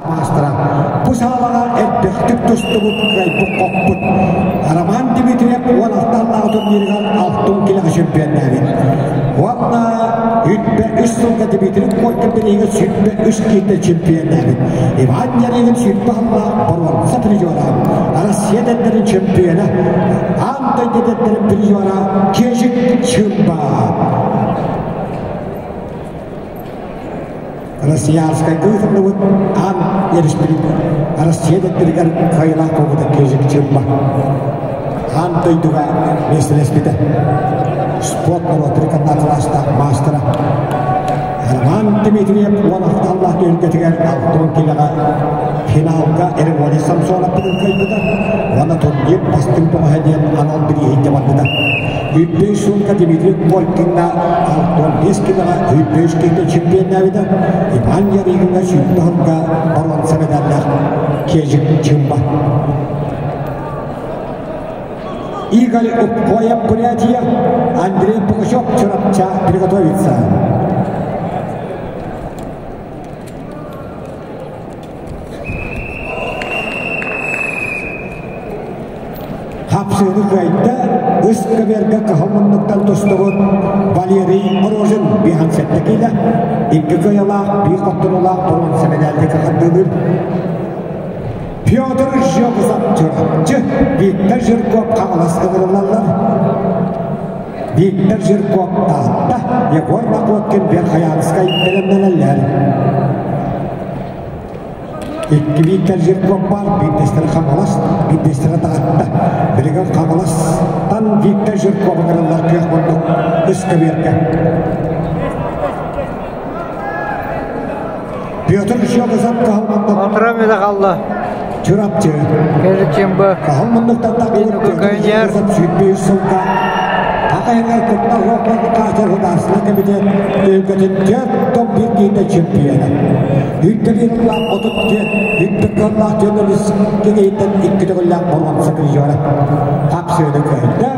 Mastera, pusalaga etbektik tustubut kaybuk kokput. Роман Дмитриев Уалахтан алтын берген алтын келі чемпиондары. Уатна үтбе үш сылға Дмитриев қойқын берегі сүтбе үш кейті чемпиондары. Иван Ярегін сүтбе алла борвармаса призера. Россия дендерін чемпионы. Антон дендерін призера Кежик Чумба. Россиянская кухня вот ан ершпилит. Россия дендерін кайла ковыда Кежик Чумба. Ан тойдуга меселеспиде. Спорт наротырканна класста мастера. Роман Дмитриев Уалахталлах төлгетігер алтын келіға финалға әрі олі самсуалап бүгін көйдіді. Оны турнир бастың тоға дейін анал бір ейді бардыды. Үйтбей шунға Дмитриев Волкинға алтын 5 келіға үйтбей шкейді чемпион әведі. Иван Ярегінға сүйтбіғынға баруан сәбедәрләқ Кежик Чумба. Игорь Упкоев, Бурятия, Андрей Пугачев, Чурапча, приготовиться. Хапсыны кайда Ыскаберга кахалмандыктан тостығын Валерий Морожин бихан сәтті кейді. Икі көялақ, бей қоттырулақ, тұрған сәмедәлді кақындығыр. Петр Жогызап Чурапчы, Виктор Жирков қағылас қығырылалар. Виктор Жирков тағытта, Егор Макоткен бер қаянысқа иттеремнелелер. Икки Виктор Жирков бар, биттестері қамалас, биттестері тағытта. Бірігін қамаластан Виктор Жирков қығырылар көк бұндық үскі бергі. Петр Жогызап қағылмандық. Отырам еді қалды. Чурапчы. Кежик Чумба. Қағылмандықтан тағылып Жогызап сүйтбей ұсылға. Ақайға күртті ғоқларды қағытыр ғыдарсына комитет өлгетін тет бір кейті чемпионы. Үйтті беріллақ отып тет, үйтті қырлақ төніліс кегейтін үккіті ғыллақ болған сықыр жора. Қапсыды көйді,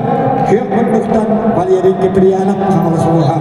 көк мұндықтан Валерий Киприянов қағылыс болға.